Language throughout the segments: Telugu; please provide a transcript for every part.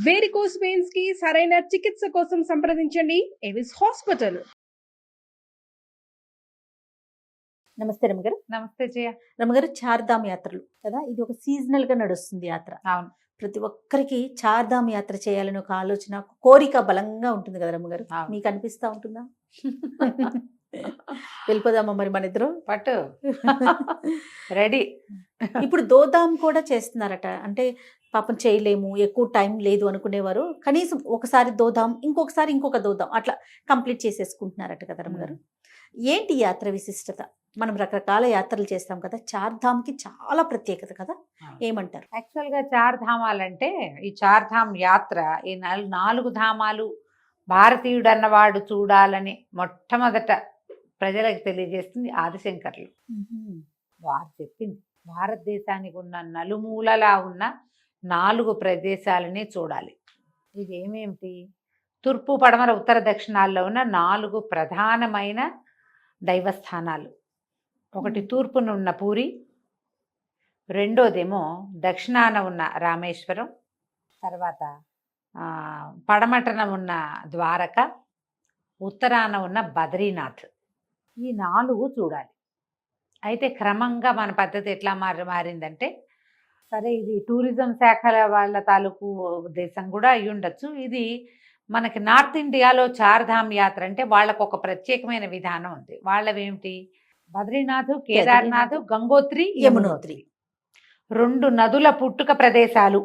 వేరికోస్ వెయిన్స్ కి సరైన చికిత్స కోసం సంప్రదించండి ఎవిస్ హాస్పిటల్. నమస్తే రమగారు. నమస్తే జయ. రమగారు, చార్ధామ్ యాత్రలు కదా, ఇది ఒక సీజనల్ గా నడుస్తుంది యాత్ర. అవును, ప్రతి ఒక్కరికి చార్ధామ్ యాత్ర చేయాలని ఒక ఆలోచన, ఒక కోరిక బలంగా ఉంటుంది కదా రమగారు. మీకు అనిపిస్తా ఉంటుందా? వెళ్ళిపోదామా మరి మన ఇద్దరు? పట్టు రెడీ. ఇప్పుడు దోదాం కూడా చేస్తున్నారట. అంటే పాపం చేయలేము, ఎక్కువ టైం లేదు అనుకునేవారు కనీసం ఒకసారి దోదాం, ఇంకొకసారి ఇంకొక దోదాం, అట్లా కంప్లీట్ చేసేసుకుంటున్నారట కదా రమగారు. ఏంటి యాత్ర విశిష్టత? మనం రకరకాల యాత్రలు చేస్తాం కదా, చార్ధామ్కి చాలా ప్రత్యేకత కదా, ఏమంటారు? యాక్చువల్గా చార్ధామాలంటే ఈ చార్ధామ్ యాత్ర, ఈ 4 ధామాలు భారతీయుడు అన్నవాడు చూడాలని మొట్టమొదట ప్రజలకు తెలియజేస్తుంది ఆదిశంకర్లు. వారు చెప్పింది భారతదేశానికి ఉన్న నలుమూలలా ఉన్న 4 ప్రదేశాలని చూడాలి. ఇది ఏమేమిటి? తూర్పు, పడమర, ఉత్తర, దక్షిణాల్లో ఉన్న 4 ప్రధానమైన దైవస్థానాలు. ఒకటి తూర్పున ఉన్న పూరి, రెండోదేమో దక్షిణాన ఉన్న రామేశ్వరం, తర్వాత పడమటన ఉన్న ద్వారక, ఉత్తరాన ఉన్న బద్రీనాథ్. ఈ 4 చూడాలి. అయితే క్రమంగా మన పద్ధతి ఎట్లా మారిందంటే, సరే ఇది టూరిజం శాఖల వాళ్ళ తాలూకు ఉద్దేశం కూడా అయి ఉండొచ్చు. ఇది మనకి నార్త్ ఇండియాలో చార్ధామ్ యాత్ర అంటే వాళ్ళకు ఒక ప్రత్యేకమైన విధానం ఉంది. వాళ్ళవేమిటి? బద్రీనాథ్, కేదార్నాథ్, గంగోత్రి, యమునోత్రి 2 నదుల పుట్టుక ప్రదేశాలు.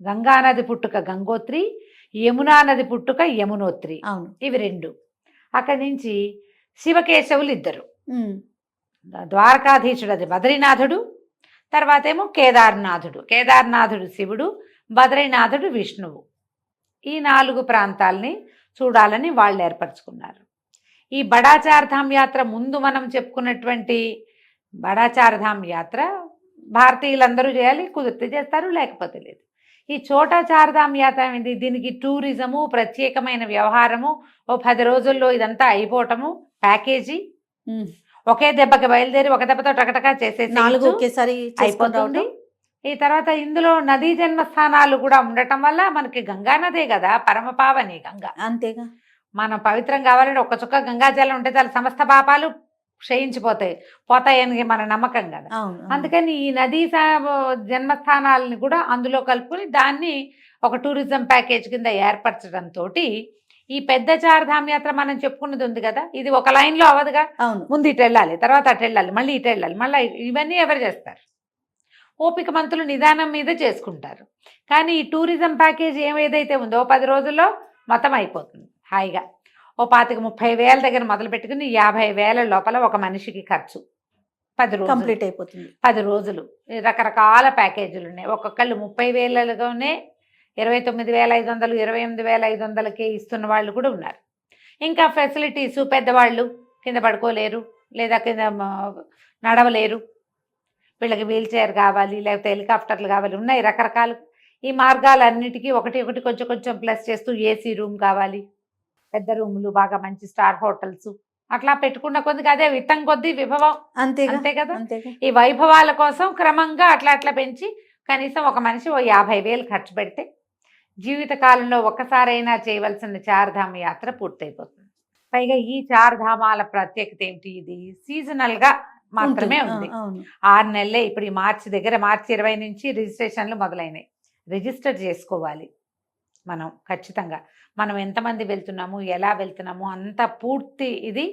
గంగా నది పుట్టుక గంగోత్రి, యమునా నది పుట్టుక యమునోత్రి. ఇవి 2. అక్కడి నుంచి శివకేశవులు 2. ద్వారకాధీశుడు అది బద్రీనాథుడు, తర్వాత ఏమో కేదార్నాథుడు. కేదార్నాథుడు శివుడు, బద్రీనాథుడు విష్ణువు. ఈ 4 ప్రాంతాలని చూడాలని వాళ్ళు ఏర్పరచుకున్నారు. ఈ బడా చార్ధామ్ యాత్ర ముందు మనం చెప్పుకున్నటువంటి బడా చార్ధామ్ యాత్ర భారతీయులందరూ చేయాలి, కుదిరితే చేస్తారు, లేకపోతే లేదు. ఈ చోటా చార్ధామ్ యాత్ర ఏంటి? దీనికి టూరిజము, ప్రత్యేకమైన వ్యవహారము, ఓ 10 రోజుల్లో ఇదంతా అయిపోవటము, ప్యాకేజీ ఒకే దెబ్బకి బయలుదేరి ఒక దెబ్బతో టకటకా చేసేసి 4 ఒకేసారి అయిపోతుంది. ఈ తర్వాత ఇందులో నదీ జన్మస్థానాలు కూడా ఉండటం వల్ల మనకి గంగా నదే కదా పరమపావని గంగా. అంతేగా, మనం పవిత్రం కావాలంటే ఒక్క చుక్క గంగాజలం ఉంటే చాలా సమస్త పాపాలు పోతాయని మన నమ్మకం కదా. అందుకని ఈ నదీ జన్మస్థానాలని కూడా అందులో కలుపుకొని దాన్ని ఒక టూరిజం ప్యాకేజ్ కింద ఏర్పరచడంతో ఈ పెద్ద చార్ధామ్ యాత్ర మనం చెప్పుకున్నది ఉంది కదా, ఇది ఒక లైన్లో అవ్వదుగా. ముందు ఇటు వెళ్ళాలి, తర్వాత అటు వెళ్ళాలి, మళ్ళీ ఇటు వెళ్ళాలి, మళ్ళీ ఇవన్నీ ఎవరు చేస్తారు? ఓపిక మంతులు నిదానం మీద చేసుకుంటారు. కానీ ఈ టూరిజం ప్యాకేజ్ ఏదైతే ఉందో 10 రోజుల్లో మొత్తం అయిపోతుంది హాయిగా. ఓ 25-30 వేల దగ్గర మొదలు పెట్టుకుని 50,000 లోపల ఒక మనిషికి ఖర్చు 10 రోజులు కంప్లీట్ అయిపోతుంది. 10 రోజులు రకరకాల ప్యాకేజీలు ఉన్నాయి. ఒక్కొక్కళ్ళు 30,000లోనే 29,500, 28,500కే ఇస్తున్న వాళ్ళు కూడా ఉన్నారు. ఇంకా ఫెసిలిటీస్, పెద్దవాళ్ళు కింద పడుకోలేరు, లేదా కింద నడవలేరు, వీళ్ళకి వీల్ చైర్ కావాలి, లేకపోతే హెలికాప్టర్లు కావాలి, ఉన్నాయి రకరకాలు. ఈ మార్గాలన్నిటికీ ఒకటి కొంచెం కొంచెం ప్లస్ చేస్తూ ఏసీ రూమ్ కావాలి, పెద్ద రూములు, బాగా మంచి స్టార్ హోటల్స్, అట్లా పెట్టుకున్న కొద్దిగా అదే విత్తం కొద్దీ విభవం. అంతే కదా. ఈ వైభవాల కోసం క్రమంగా అట్లా పెంచి కనీసం ఒక మనిషి ఓ 50,000 ఖర్చు పెడితే జీవితకాలంలో ఒక్కసారైనా చేయవలసిన చార్ధామ్ యాత్ర పూర్తయిపోతుంది. పైగా ఈ చార్ధామాల ప్రత్యేకత ఏమిటి? ఇది సీజనల్గా మాత్రమే ఉంది. 6 నెలలే. ఇప్పుడు ఈ మార్చి 20 నుంచి రిజిస్ట్రేషన్లు మొదలైనాయి. రిజిస్టర్ చేసుకోవాలి మనం ఖచ్చితంగా. మనం ఎంతమంది వెళ్తున్నాము, ఎలా వెళ్తున్నాము, అంత పూర్తి ఇది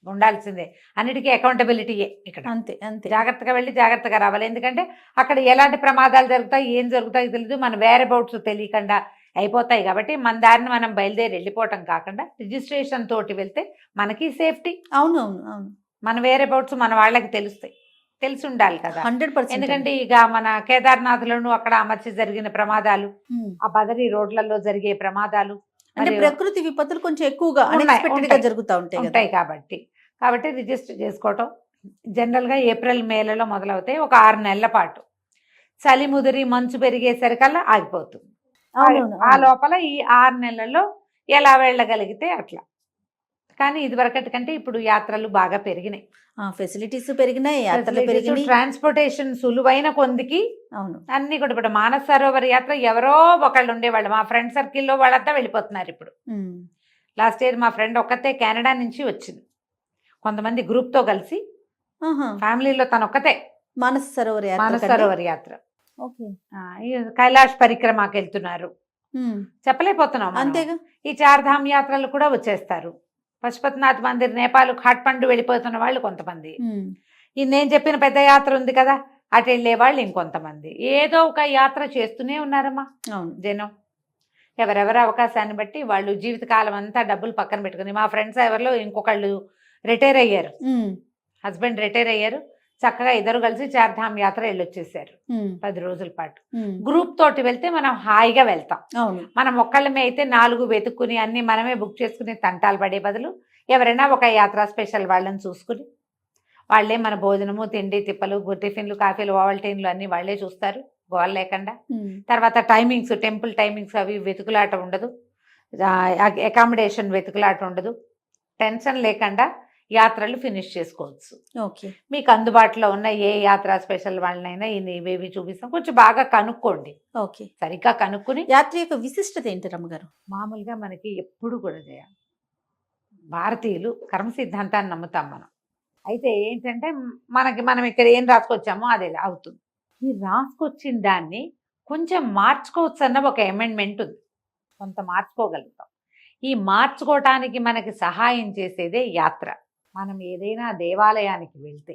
ఉండాల్సిందే. అన్నిటికీ అకౌంటబిలిటీయే ఇక్కడ. అంతే. జాగ్రత్తగా వెళ్ళి జాగ్రత్తగా రావాలి. ఎందుకంటే అక్కడ ఎలాంటి ప్రమాదాలు జరుగుతాయి, ఏం జరుగుతాయో తెలియదు, మన వేర్ అబౌట్స్ తెలియకుండా అయిపోతాయి. కాబట్టి మన దారిని మనం బయలుదేరి వెళ్ళిపోవటం కాకుండా రిజిస్ట్రేషన్ తోటి వెళ్తే మనకి సేఫ్టీ. అవును. మన వేర్ అబౌట్స్ మన వాళ్ళకి తెలిసి ఉండాలి కదా. 100%. ఎందుకంటే ఇక మన కేదార్నాథ్లోను అక్కడ మధ్య జరిగిన ప్రమాదాలు, ఆ బదరీ రోడ్లలో జరిగే ప్రమాదాలు, అంటే ప్రకృతి విపత్తులు కొంచెం ఎక్కువగా జరుగుతూ ఉంటాయి కాబట్టి రిజిస్టర్ చేసుకోవటం జనరల్గా ఏప్రిల్ మేలలో మొదలవుతాయి. ఒక 6 నెలల పాటు చలి ముదిరి మంచు పెరిగేసరికల్లా ఆగిపోతుంది. ఆ లోపల ఈ 6 నెలల్లో ఎలా వెళ్ళగలిగితే అట్లా కానీ ఇదివరకటి కంటే ఇప్పుడు యాత్రలు బాగా పెరిగినాయి. ఫెసిలిటీస్ పెరిగినాయి, యాత్రలు పెరిగినాయి. ట్రాన్స్పోర్టేషన్ సులువైన కొందికి అవును. అన్ని కూడా ఇప్పుడు మానస సరోవర్ యాత్ర ఎవరో ఒకళ్ళు ఉండేవాళ్ళు, మా ఫ్రెండ్ సర్కిల్లో వాళ్ళంతా వెళ్ళిపోతున్నారు ఇప్పుడు. లాస్ట్ ఇయర్ మా ఫ్రెండ్ ఒక్కతే కెనడా నుంచి వచ్చింది, కొంతమంది గ్రూప్తో కలిసి, ఫ్యామిలీలో తను ఒక్కతే మానస సరోవర్ యాత్ర. మానస సరోవర్ యాత్ర. ఓకే. ఈ కైలాష్ పరిక్రమకి వెళ్తున్నారు, చెప్పలేకపోతున్నాం మనం. అంతేగా. ఈ చార్ధామ్ యాత్రలు కూడా వచ్చేస్తారు. పశుపతినాథ్ మందిర్, నేపాల్, ఖాట్మండు వెళ్ళిపోతున్న వాళ్ళు కొంతమంది. ఈ నేను చెప్పిన పెద్ద యాత్ర ఉంది కదా, అటు వెళ్ళే వాళ్ళు ఇంకొంతమంది. ఏదో ఒక యాత్ర చేస్తూనే ఉన్నారమ్మా జనం. ఎవరెవరి అవకాశాన్ని బట్టి వాళ్ళు జీవితకాలం అంతా డబ్బులు పక్కన పెట్టుకుని, మా ఫ్రెండ్స్ ఎవరిలో ఇంకొకళ్ళు రిటైర్ అయ్యారు, హస్బెండ్ రిటైర్ అయ్యారు, చక్కగా ఇద్దరు కలిసి చార్ధామ్ యాత్ర వెళ్ళొచ్చేసారు 10 రోజుల పాటు. గ్రూప్ తోటి వెళ్తే మనం హాయిగా వెళ్తాం. మనం ఒక్కళ్ళమే అయితే 4 వెతుక్కుని అన్ని మనమే బుక్ చేసుకుని తంటాలు పడే బదులు ఎవరైనా ఒక యాత్ర స్పెషల్ వాళ్ళని చూసుకుని వాళ్ళే మన భోజనము, తిండి, తిప్పలు, టిఫిన్లు, కాఫీలు, ఓవల్టీన్లు అన్ని వాళ్ళే చూస్తారు గోల్ లేకుండా. తర్వాత టైమింగ్స్, టెంపుల్ టైమింగ్స్ అవి వెతుకులాట ఉండదు, అకామిడేషన్ వెతుకులాట ఉండదు, టెన్షన్ లేకుండా యాత్రలు ఫినిష్ చేసుకోవచ్చు. ఓకే. మీకు అందుబాటులో ఉన్న ఏ యాత్ర స్పెషల్ వాళ్ళనైనా ఇవేవి చూపిస్తాం. కొంచెం బాగా కనుక్కోండి, ఓకే, సరిగ్గా కనుక్కుని. యాత్ర యొక్క విశిష్టత ఏంటి రమ్మగారు? మామూలుగా మనకి ఎప్పుడు కూడా చేయాలి, భారతీయులు కర్మ సిద్ధాంతాన్ని నమ్ముతాం మనం. అయితే ఏంటంటే మనం ఇక్కడ ఏం రాసుకొచ్చామో అదే అవుతుంది. ఈ రాసుకొచ్చిన దాన్ని కొంచెం మార్చుకోవచ్చు అన్న ఒక అమెండ్మెంట్ ఉంది, కొంత మార్చుకోగలుగుతాం. ఈ మార్చుకోవటానికి మనకి సహాయం చేసేదే యాత్ర. మనం ఏదైనా దేవాలయానికి వెళ్తే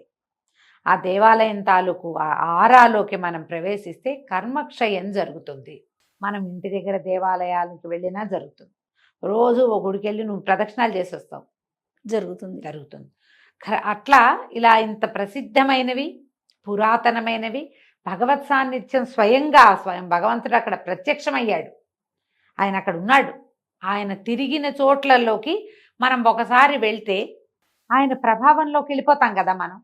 ఆ దేవాలయం తాలూకు ఆ ఆరాలోకి మనం ప్రవేశిస్తే కర్మక్షయం జరుగుతుంది. మనం ఇంటి దగ్గర దేవాలయాలకు వెళ్ళినా జరుగుతుంది. రోజు ఒక గుడికి వెళ్ళి నువ్వు ప్రదక్షిణాలు చేసి వస్తావు, జరుగుతుంది. అట్లా ఇలా ఇంత ప్రసిద్ధమైనవి, పురాతనమైనవి, భగవత్ సాన్నిధ్యం స్వయం భగవంతుడు అక్కడ ప్రత్యక్షమయ్యాడు, ఆయన అక్కడ ఉన్నాడు. ఆయన తిరిగిన చోట్లలోకి మనం ఒకసారి వెళ్తే ఆయన ప్రభావంలోకి వెళ్ళిపోతాం కదా, మనం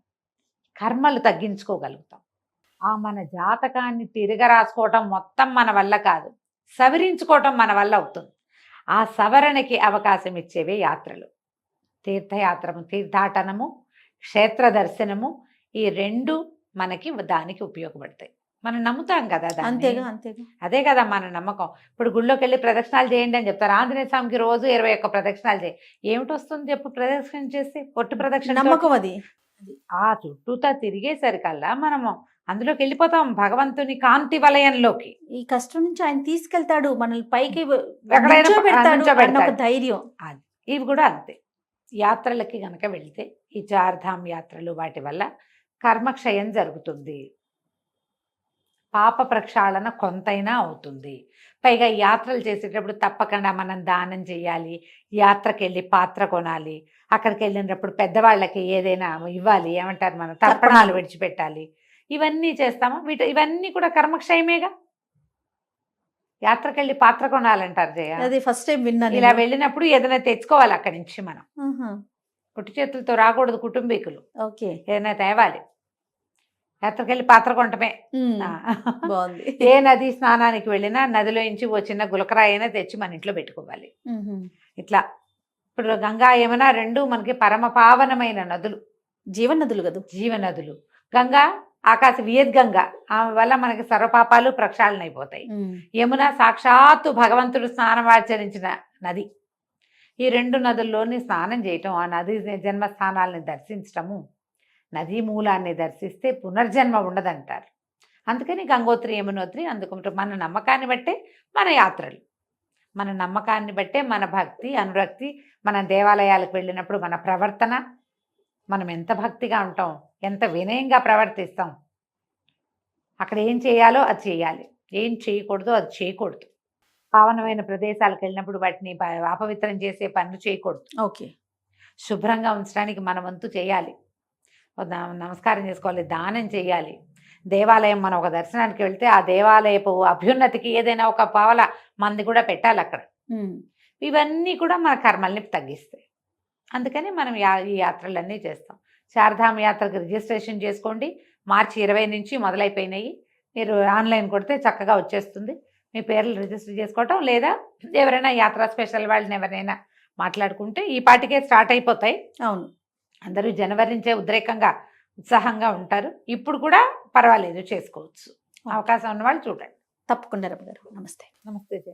కర్మలు తగ్గించుకోగలుగుతాం. ఆ మన జాతకాన్ని తిరగరాసుకోవటం మొత్తం మన వల్ల కాదు, సవరించుకోవటం మన వల్ల అవుతుంది. ఆ సవరణకి అవకాశం ఇచ్చేవే యాత్రలు. తీర్థయాత్రము, తీర్థాటనము, క్షేత్ర దర్శనము, ఈ 2 మనకి దానికి ఉపయోగపడతాయి. మనం నమ్ముతాం కదా, అంతేగా. అదే కదా మన నమ్మకం. ఇప్పుడు గుళ్ళోకి వెళ్ళి ప్రదక్షిణాలు చేయండి అని చెప్తారు. ఆంజనేయ స్వామికి రోజు 21 ప్రదక్షిణాలు చేయి, ఏమిటి వస్తుంది చెప్పు? ప్రదక్షిణ చేస్తే పొట్టు ప్రదక్షిణ, నమ్మకం అది. ఆ చుట్టూతా తిరిగేసరికల్లా మనము అందులోకి వెళ్ళిపోతాం, భగవంతుని కాంతి వలయంలోకి. ఈ కష్టం నుంచి ఆయన తీసుకెళ్తాడు, మనల్ని పైకి ధైర్యం. ఇవి కూడా అంతే. యాత్రలకి గనక వెళితే ఈ చార్ధామ్ యాత్రలు వాటి వల్ల కర్మక్షయం జరుగుతుంది, పాప ప్రక్షాళన కొంతైనా అవుతుంది. పైగా యాత్రలు చేసేటప్పుడు తప్పకుండా మనం దానం చేయాలి, యాత్రకి వెళ్ళి పాత్ర కొనాలి, అక్కడికి వెళ్ళినప్పుడు పెద్దవాళ్ళకి ఏదైనా ఇవ్వాలి, ఏమంటారు మన తర్పణాలు విడిచిపెట్టాలి, ఇవన్నీ చేస్తాము. ఇవన్నీ కూడా కర్మక్షయమేగా. యాత్రకి వెళ్ళి పాత్ర కొనాలంటారు జయ, అది ఫస్ట్ టైం విన్నాను. ఇలా వెళ్ళినప్పుడు ఏదైనా తెచ్చుకోవాలి అక్కడి నుంచి, మనం పుట్టి చేతులతో రాకూడదు కుటుంబీకులు. ఓకే, ఏదైనా తేవాలి. యాత్రకి వెళ్ళి పాత్ర కొంటమే. బాగుంది. ఏ నది స్నానానికి వెళ్ళినా నదిలో నుంచి ఓ చిన్న గులకరాయి అయినా తెచ్చి మన ఇంట్లో పెట్టుకోవాలి. ఇట్లా ఇప్పుడు గంగా, యమున 2 మనకి పరమ పావనమైన నదులు, జీవనదులు కదా, జీవనదులు. గంగా ఆకాశ వియద్గంగా, ఆమె వల్ల మనకి సర్వపాపాలు ప్రక్షాళన అయిపోతాయి. యమున సాక్షాత్తు భగవంతుడు స్నానమాచరించిన నది. ఈ 2 నదుల్లోని స్నానం చేయటం, ఆ నది జన్మస్థానాలని దర్శించటము, నదీ మూలాన్ని దర్శిస్తే పునర్జన్మ ఉండదంటారు. అందుకని గంగోత్రి, యమునోత్రి. అందుకుంటారు. మన నమ్మకాన్ని బట్టే మన యాత్రలు, మన నమ్మకాన్ని బట్టే మన భక్తి, అనురక్తి. మన దేవాలయాలకు వెళ్ళినప్పుడు మన ప్రవర్తన, మనం ఎంత భక్తిగా ఉంటాం, ఎంత వినయంగా ప్రవర్తిస్తాం, అక్కడ ఏం చేయాలో అది చేయాలి, ఏం చేయకూడదో అది చేయకూడదు. పావనమైన ప్రదేశాలకు వెళ్ళినప్పుడు వాటిని అపవిత్రం చేసే పనులు చేయకూడదు. ఓకే, శుభ్రంగా ఉంచడానికి మన వంతు చేయాలి, నమస్కారం చేసుకోవాలి, దానం చేయాలి. దేవాలయం మనం ఒక దర్శనానికి వెళ్తే ఆ దేవాలయపు అభ్యున్నతికి ఏదైనా ఒక పావల మంది కూడా పెట్టాలి అక్కడ. ఇవన్నీ కూడా మన కర్మల్ని తగ్గిస్తాయి. అందుకని మనం ఈ యాత్రలన్నీ చేస్తాం. చార్ధామ్ యాత్రకు రిజిస్ట్రేషన్ చేసుకోండి. మార్చి 20 నుంచి మొదలైపోయినాయి. మీరు ఆన్లైన్ కొడితే చక్కగా వచ్చేస్తుంది. మీ పేర్లు రిజిస్టర్ చేసుకోవటం, లేదా ఎవరైనా యాత్రా స్పెషల్ వాళ్ళని ఎవరైనా మాట్లాడుకుంటే ఈ పాటికే స్టార్ట్ అయిపోతాయి. అవును. అందరూ జనవరి నుంచే ఉద్రేకంగా ఉత్సాహంగా ఉంటారు. ఇప్పుడు కూడా పర్వాలేదు, చేసుకోవచ్చు. అవకాశం ఉన్న వాళ్ళు చూడండి. తప్పకుండా రమ్య గారు. నమస్తే. నమస్తే.